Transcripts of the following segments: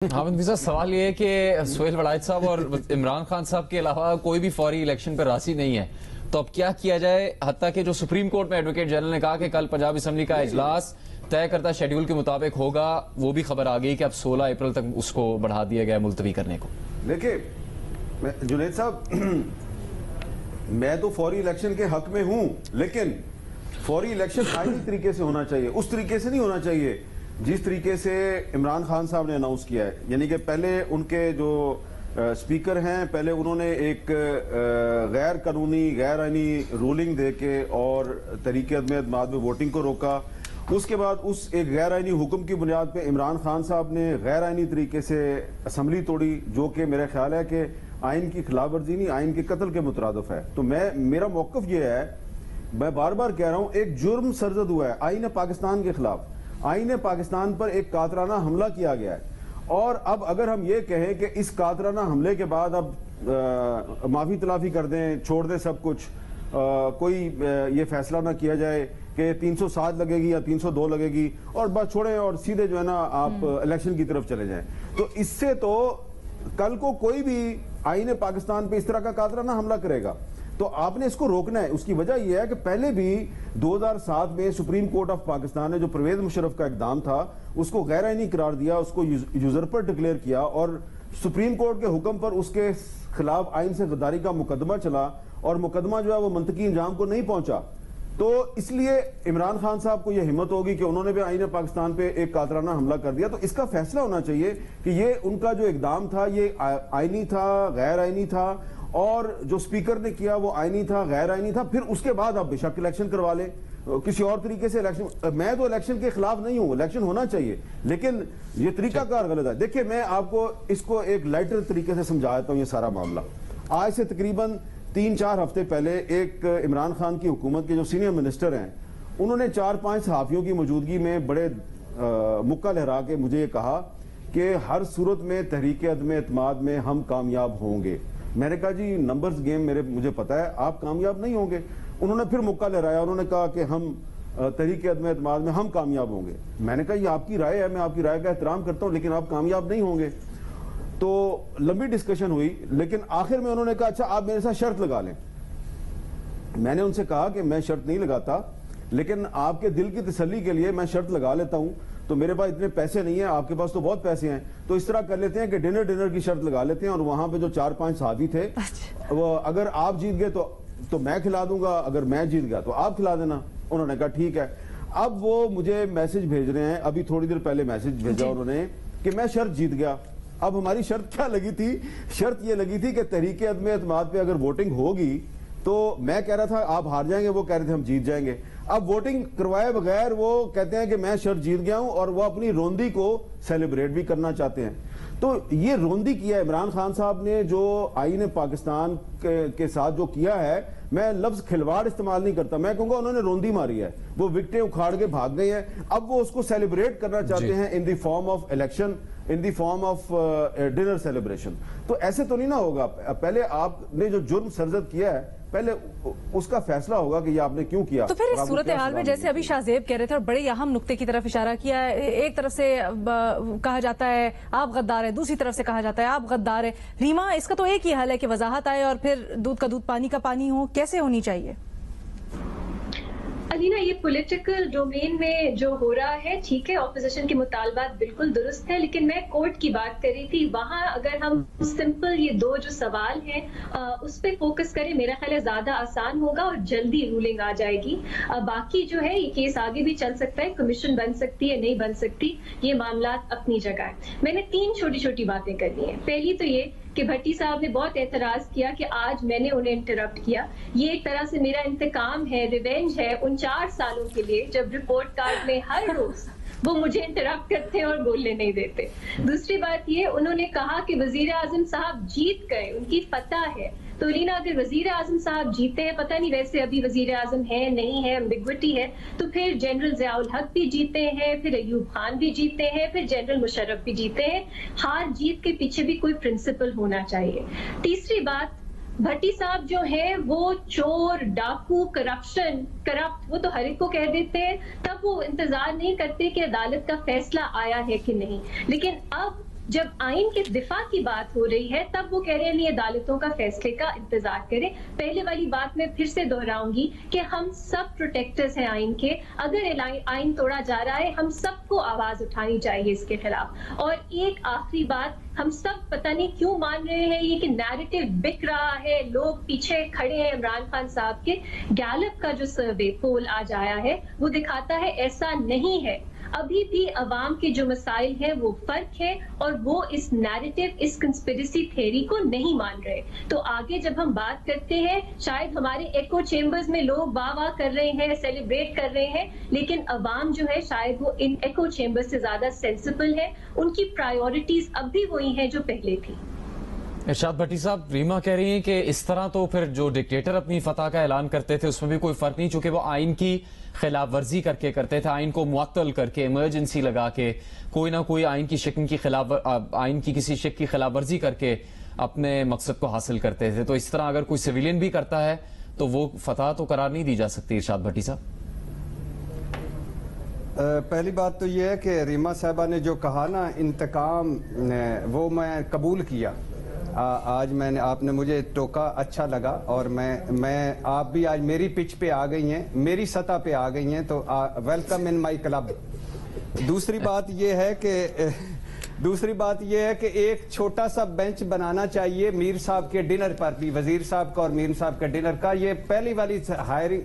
हामिद मिर्जा, सवाल ये है कि सोहेल वड़ाइच साहब और इमरान खान साहब के अलावा कोई भी फौरी इलेक्शन पर राजी नहीं है, तो अब क्या किया जाए? हत्ता कि जो सुप्रीम कोर्ट में एडवोकेट जनरल ने कहा कि कल पंजाब असेंबली का इजलास तय करता शेड्यूल के मुताबिक होगा, वो भी खबर आ गई कि अब 16 अप्रैल तक उसको बढ़ा दिया गया मुलतवी करने को। देखिए जुनैद साहब, मैं तो फौरी इलेक्शन के हक में हूं, लेकिन फौरी इलेक्शन आईनी तरीके से होना चाहिए, उस तरीके से नहीं होना चाहिए जिस तरीके से इमरान खान साहब ने अनाउंस किया है। यानी कि पहले उनके जो स्पीकर हैं, पहले उन्होंने एक गैर कानूनी गैर आईनी रूलिंग देके और तरीके अदम एतमाद में वोटिंग को रोका। उसके बाद उस एक गैर आईनी हुक्म की बुनियाद पे इमरान खान साहब ने गैर आईनी तरीके से असम्बली तोड़ी, जो कि मेरा ख्याल है कि आइन की खिलाफ वर्जी नहीं, आइन के कत्ल के मुतरादिफ है। तो मेरा मौकफ ये है, मैं बार बार कह रहा हूं, एक जुर्म सरजद हुआ है आइन पाकिस्तान के खिलाफ। आईने पाकिस्तान पर एक कातराना हमला किया गया है, और अब अगर हम ये कहें कि इस कातराना हमले के बाद अब माफी तलाफी कर दें, छोड़ दें सब कुछ, कोई ये फैसला ना किया जाए कि 307 लगेगी या 302 लगेगी और बस छोड़ें और सीधे जो है ना आप इलेक्शन की तरफ चले जाएं, तो इससे तो कल को कोई भी आईने पाकिस्तान पे इस तरह का कातराना हमला करेगा तो आपने इसको रोकना है। उसकी वजह यह है कि पहले भी 2007 में सुप्रीम कोर्ट ऑफ पाकिस्तान ने जो परवेज मुशर्रफ का इकदाम था उसको गैर आईनी करार दिया, उसको यूजरपर डिक्लेयर किया, और सुप्रीम कोर्ट के हुक्म पर उसके खिलाफ आइन से गद्दारी का मुकदमा चला, और मुकदमा जो है वो मंतकी इंजाम को नहीं पहुंचा। तो इसलिए इमरान खान साहब को यह हिम्मत होगी कि उन्होंने भी आईने पाकिस्तान पे एक कातराना हमला कर दिया, तो इसका फैसला होना चाहिए कि ये उनका जो इकदाम था ये आईनी था, गैर आईनी था, और जो स्पीकर ने किया वो आईनी था, गैर आईनी था। फिर उसके बाद आप बेशक इलेक्शन करवा लें, किसी और तरीके से इलेक्शन। मैं तो इलेक्शन के खिलाफ नहीं हूं, इलेक्शन होना चाहिए, लेकिन ये तरीकाकार गलत है। देखिए, मैं आपको इसको एक लाइटर तरीके से समझाता हूं। ये सारा मामला आज से तकरीबन 3-4 हफ्ते पहले एक इमरान खान की हुकूमत के जो सीनियर मिनिस्टर हैं, उन्होंने 4-5 सहाफियों की मौजूदगी में बड़े मुक्का लहरा के मुझे कहा कि हर सूरत में तहरीक अदम एतमाद में हम कामयाब होंगे। मैंने कहा जी, नंबर्स गेम मुझे पता है, आप कामयाब नहीं होंगे। उन्होंने फिर मौका लहराया, उन्होंने कहा कि हम तहरीक अदम एतमाद में हम कामयाब होंगे। मैंने कहा ये आपकी राय है, मैं आपकी राय का एहतराम करता हूं, लेकिन आप कामयाब नहीं होंगे। तो लंबी डिस्कशन हुई, लेकिन आखिर में उन्होंने कहा अच्छा आप मेरे साथ शर्त लगा लें। मैंने उनसे कहा कि मैं शर्त नहीं लगाता, लेकिन आपके दिल की तसल्ली के लिए मैं शर्त लगा लेता हूं। तो मेरे पास इतने पैसे नहीं है, आपके पास तो बहुत पैसे हैं, तो इस तरह कर लेते हैं कि डिनर की शर्त लगा लेते हैं, और वहां पे जो 4-5 साथी थे, वो अगर आप जीत गए तो मैं खिला दूंगा, अगर मैं जीत गया तो आप खिला देना। उन्होंने कहा ठीक है। अब वो मुझे मैसेज भेज रहे हैं, अभी थोड़ी देर पहले मैसेज भेजा उन्होंने कि मैं शर्त जीत गया। अब हमारी शर्त क्या लगी थी? शर्त ये लगी थी कि तहरीक अदम एतमाद पे अगर वोटिंग होगी तो मैं कह रहा था आप हार जाएंगे, वो कह रहे थे हम जीत जाएंगे। अब वोटिंग करवाए बगैर वो कहते हैं कि मैं शर्त जीत गया हूं, और वो अपनी रोंदी को सेलिब्रेट भी करना चाहते हैं। तो ये रोंदी किया इमरान खान साहब ने, जो आईने पाकिस्तान के साथ जो किया है। मैं लफ्ज खिलवाड़ इस्तेमाल नहीं करता, मैं कहूंगा उन्होंने रोंदी मारी है। वो विकटें उखाड़ के भाग गए हैं, अब वो उसको सेलिब्रेट करना चाहते हैं in the form of election, in the form of dinner celebration. तो ऐसे तो नहीं ना होगा। पहले आपने जो जुर्म सरजद किया है, पहले उसका फैसला होगा कि ये आपने क्यों किया। तो फिर इस सूरत हाल में, जैसे अभी शाहजेब कह रहे थे और बड़े अहम नुक्ते की तरफ इशारा किया है, एक तरफ से कहा जाता है आप गद्दार है, दूसरी तरफ से कहा जाता है आप गद्दार है। रीमा, इसका तो एक ही हल है कि वजाहत आए और फिर दूध का दूध पानी का पानी हो। कैसे होनी चाहिए? अलीना, ये पॉलिटिकल डोमेन में जो हो रहा है ठीक है, ऑपोजिशन के मुतालबात बिल्कुल दुरुस्त है, लेकिन मैं कोर्ट की बात कर रही थी। वहां अगर हम सिंपल ये दो जो सवाल हैं उस पर फोकस करें, मेरा ख्याल है ज्यादा आसान होगा और जल्दी रूलिंग आ जाएगी। बाकी जो है ये केस आगे भी चल सकता है, कमीशन बन सकती है, नहीं बन सकती, ये मामला अपनी जगह है। मैंने 3 छोटी छोटी बातें करनी है। पहली तो ये कि भट्टी साहब ने बहुत एतराज किया कि आज मैंने उन्हें इंटरप्ट किया। ये एक तरह से मेरा इंतकाम है, रिवेंज है उन 4 सालों के लिए जब रिपोर्ट कार्ड में हर रोज वो मुझे इंटरप्ट करते हैं और बोलने नहीं देते। दूसरी बात ये, उन्होंने कहा कि वजीर आजम साहब जीत गए, उनकी फतह है। तो रीना, अगर वजीर आजम साहब जीते हैं, पता नहीं वैसे अभी वजीर आजम है नहीं है, एम्बिग्विटी है, तो फिर जनरल ज़ियाउल हक भी जीते हैं, फिर अयूब खान भी जीते हैं, फिर जनरल मुशर्रफ भी जीते हैं। हार जीत के पीछे भी कोई प्रिंसिपल होना चाहिए। तीसरी बात, भट्टी साहब जो है वो चोर, डाकू, करप्ट वो तो हर एक को कह देते हैं, तब वो इंतजार नहीं करते कि अदालत का फैसला आया है कि नहीं। लेकिन अब जब आइन के दिफा की बात हो रही है तब वो कह रहे हैं नहीं अदालतों का फैसले का इंतजार करें। पहले वाली बात मैं फिर से दोहराऊंगी कि हम सब प्रोटेक्टर्स हैं आइन के। अगर आइन तोड़ा जा रहा है हम सबको आवाज उठानी चाहिए इसके खिलाफ। और एक आखिरी बात, हम सब पता नहीं क्यों मान रहे हैं ये कि नैरेटिव बिक रहा है, लोग पीछे खड़े हैं इमरान खान साहब के। गैलप का जो सर्वे पोल आज आया है वो दिखाता है ऐसा नहीं है। अभी भी अवाम के जो मसाइल हैं वो फर्क है और वो इस नैरेटिव, इस कंस्पिरेसी थ्योरी को नहीं मान रहे। तो आगे जब हम बात करते हैं शायद हमारे एको चेम्बर्स में लोग वाह वाह कर रहे हैं, सेलिब्रेट कर रहे हैं, लेकिन अवाम जो है शायद वो इन एको चेम्बर्स से ज्यादा सेंसिबल है। उनकी प्रायोरिटीज अब भी वही हैं जो पहले थी। इरशाद भट्टी साहब, रीमा कह रही हैं कि इस तरह तो फिर जो डिक्टेटर अपनी फतह का ऐलान करते थे उसमें भी कोई फर्क नहीं, चूंकि वो आइन की खिलाफ वर्जी करके करते थे, आइन को मुअत्तल करके, इमरजेंसी लगा के, कोई ना कोई आइन की शिकन की आइन की किसी शिक की खिलाफ वर्जी करके अपने मकसद को हासिल करते थे। तो इस तरह अगर कोई सिविलियन भी करता है तो वो फतह तो करार नहीं दी जा सकती। इरशाद भट्टी साहब, पहली बात तो ये है कि रीमा साहबा ने जो कहा ना इंतकाम, वो मैं कबूल किया। आज मैंने, आपने मुझे टोका, अच्छा लगा। और मैं आप भी आज मेरी पिच पे आ गई हैं, मेरी सतह पे आ गई हैं, तो वेलकम इन माय क्लब। दूसरी बात ये है कि एक छोटा सा बेंच बनाना चाहिए मीर साहब के डिनर पर भी, वजीर साहब का और मीर साहब का डिनर का। ये पहली वाली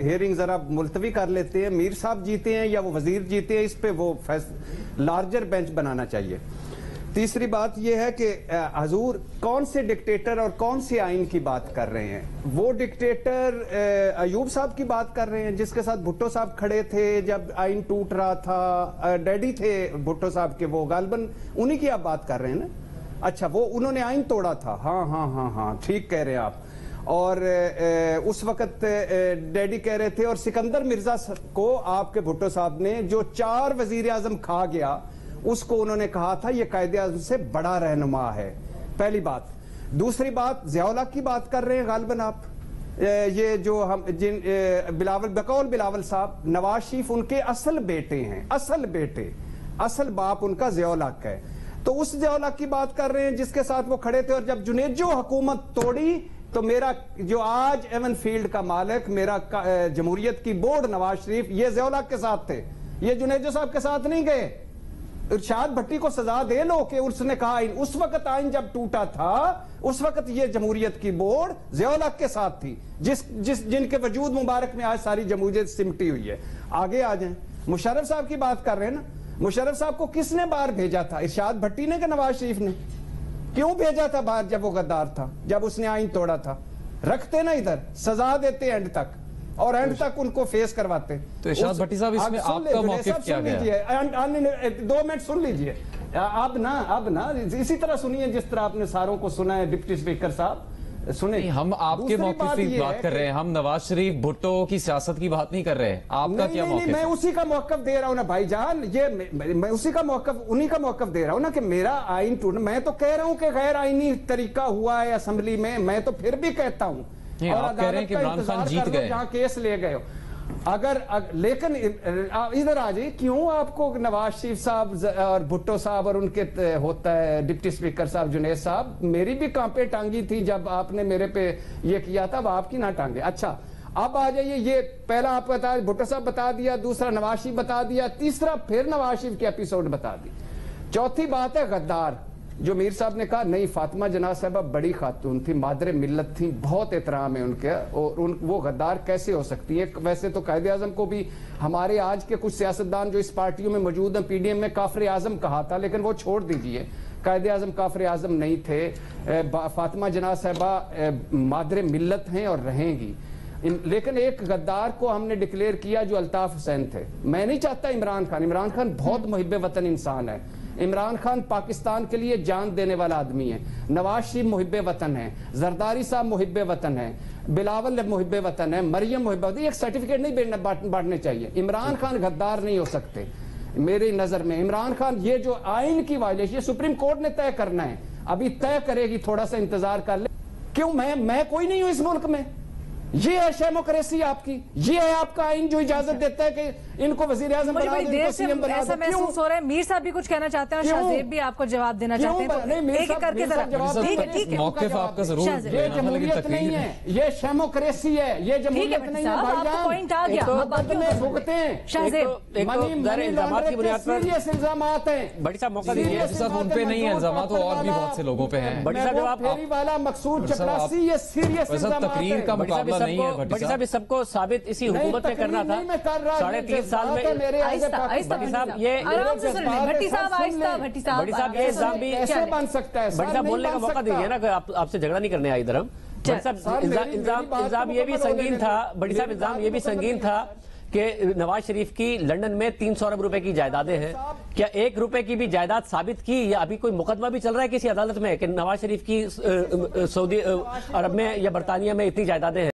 हियरिंग जरा मुलतवी कर लेते हैं, मीर साहब जीते हैं या वो वजीर जीते हैं, इस पे वो लार्जर बेंच बनाना चाहिए। तीसरी बात यह है कि हजूर कौन से डिक्टेटर और कौन से आइन की बात कर रहे हैं? वो डिक्टेटर अयूब साहब की बात कर रहे हैं जिसके साथ भुट्टो साहब खड़े थे जब आइन टूट रहा था, डैडी थे भुट्टो साहब के, वो गालबन उन्हीं की आप बात कर रहे हैं ना। अच्छा, वो उन्होंने आइन तोड़ा था, हाँ ठीक कह रहे हैं आप। और उस वक्त डैडी कह रहे थे, और सिकंदर मिर्जा को आपके भुट्टो साहब ने जो 4 वजीर आजम खा गया उसको उन्होंने कहा था ये कायदे आज़म से बड़ा रहनुमा है। पहली बात। दूसरी बात, ज़िया-उल-हक की बात कर रहे हैं गालिबन आप, ये जो हम जिन बकौल बिलावल साहब, नवाज शरीफ उनके असल बेटे हैं, असल बेटे, असल बाप उनका ज़िया-उल-हक है। तो उस ज़िया-उल-हक की बात कर रहे हैं जिसके साथ वो खड़े थे। और जब जुनेजो हुकूमत तोड़ी तो मेरा जो आज एवन फील्ड का मालिक, मेरा जमहूरियत की बोर्ड नवाज शरीफ, ये ज़िया-उल-हक के साथ थे, ये जुनेजो साहब के साथ नहीं गए। इरशाद भट्टी को सजा दे लो कि उसने कहा उस वक्त आइन जब टूटा था उस वक्त ये जमहूरियत की बोर्ड ज़िया-उल-हक के साथ थी, जिनके वजूद मुबारक में आज सारी जमहूरियत सिमटी हुई है। आगे आ जाएं, मुशर्रफ साहब की बात कर रहे हैं ना। मुशर्रफ साहब को किसने बाहर भेजा था? इरशाद भट्टी ने कि नवाज शरीफ ने? क्यों भेजा था बाहर जब वो गद्दार था, जब उसने आइन तोड़ा था? रखते ना इधर, सजा देते एंड तक, और एंड तक उनको फेस करवाते। तो इरशाद भट्टी साहब, इसमें आपका मौक़िफ़ क्या गया? 2 मिनट सुन लीजिए। अब ना इसी तरह सुनिए जिस तरह आपने सारों को सुना है। डिप्टी स्पीकर साहब सुने, हम आपके मौक़िफ़ की बात कर रहे हैं, हम नवाज शरीफ भुट्टो की सियासत की बात नहीं कर रहे हैं। आपका क्या मौक़िफ़? मैं उसी का मौक़िफ़ दे रहा हूं ना भाईजान, ये मैं उसी का मौक़िफ़, उन्हीं का मौक़िफ़ दे रहा हूं ना कि मेरा आइन टूट। मैं तो कह रहा हूं कि गैर आईनी तरीका हुआ है असेंबली में, मैं तो फिर भी कहता हूं। और आप कह रहे हैं कि इमरान खान जीत गए, जहां केस ले गए हो। लेकिन इधर आ जाइए, क्यों आपको नवाज शरीफ साहब और भुट्टो साहब और उनके होता है डिप्टी स्पीकर साहब जुनेद साहब, मेरी भी कांपे टांगी थी जब आपने मेरे पे ये किया था, अब आपकी ना टांगे। अच्छा, अब आ जाइए, ये पहला आप बता, भुट्टो साहब बता दिया, दूसरा नवाज शरीफ बता दिया, तीसरा फिर नवाज शरीफ के एपिसोड बता दी। चौथी बात है गद्दार, जो मीर साहब ने कहा नहीं, फातिमा जनाब साहबा बड़ी खातून थी, मादरे मिल्लत थी, बहुत एहतराम है उनके, और वो गद्दार कैसे हो सकती है? वैसे तो कायदे आजम को भी हमारे आज के कुछ सियासतदान जो इस पार्टियों में मौजूद हैं, पीडीएम में काफिर आजम कहा था, लेकिन वो छोड़ दीजिए, कायदे आजम काफिर आजम नहीं थे। फातिमा जनाब साहबा मादरे मिल्लत हैं और रहेंगी। लेकिन एक गद्दार को हमने डिक्लेयर किया जो अल्ताफ हुसैन थे। मैं नहीं चाहता इमरान खान बहुत मुहिब्बे वतन इंसान है। इमरान खान पाकिस्तान के लिए जान देने वाला आदमी है। नवाज शरीफ मुहिब्बे वतन है, जरदारी साहब मुहिब्बे वतन है, बिलावल मुहिब्बे वतन है, मरियम मुहिब्बे वतन। एक सर्टिफिकेट नहीं बांटने चाहिए। इमरान खान गद्दार नहीं हो सकते मेरी नजर में। इमरान खान, ये जो आइन की वायलेशन सुप्रीम कोर्ट ने तय करना है, अभी तय करेगी, थोड़ा सा इंतजार कर ले। क्यों? मैं कोई नहीं हूं इस मुल्क में, ये है डेमोक्रेसी आपकी, ये है आपका आइन जो इजाजत देता है कि इनको वजीर आजम मुझे बना बड़ी दो, देर इनको से सीएम बना ऐसा दो। महसूस हो रहा है मीर साहब भी कुछ कहना चाहते हैं और क्यों? शाहजेब भी आपको जवाब देना क्यों? चाहते हैं, नहीं, तो मीर एक एक साहब- करके मीर साहब जरा जवाब ठीक है दें। ठीक है मौक़िफ़ आपका जरूर शाहजेब। ये लेकिन जमहूरियत तकरीर नहीं है, ये डेमोक्रेसी है, ये जमहूरियत भट्टी नहीं है साहब, भाईजान। आपको पॉइंट आ गया, तो अब बाकी में होगा। भुगते हैं शाहजेब एक तो ज़ाहिर इल्ज़ामात की बुनियाद पर सीरियस इल्जामात हैं। बड़ी साहब मौका दीजिए। भट्टी साहब उन पे नहीं है इल्जामात, तो और भी बहुत से लोगों पे हैं। बड़ी साहब जवाब फेरी वाला मकसूद बड़ी साहब, चपरासी, ये सीरियस वैसे तकरीर का बड़ी साहब मुकाबला नहीं है भट्टी बड़ी साहब साहब। इस सबको साबित इसी हुकूमत ने करना था। 3.5 साल में आहिस्ता आहिस्ता भट्टी भट्टी साहब, साहब, ये आराम से सुन लें भट्टी साहब, आहिस्ता भट्टी साहब, बड़ी साहब, ये आराम से इल्जाम सुन भी लें। कैसे चलें। बन सकता है? बड़ी साहब बोलने का मौका दीजिए ना, कि आपसे झगड़ा नहीं करने आई इधर हम। बड़ी साहब सर, मेरी बात इल्जाम को ये भी मुकम्मल होने संगीन दें। था, बड़ी साहब मेरी इल्जाम बात ये भी को मुकम्मल संगीन होने था कि नवाज शरीफ की लंदन में 300 अरब रुपए की जायदादें हैं। क्या 1 रुपए की भी जायदाद साबित की, या अभी कोई मुकदमा भी चल रहा है किसी अदालत में कि नवाज शरीफ की सऊदी अरब में या बरतानिया में इतनी जायदादें हैं?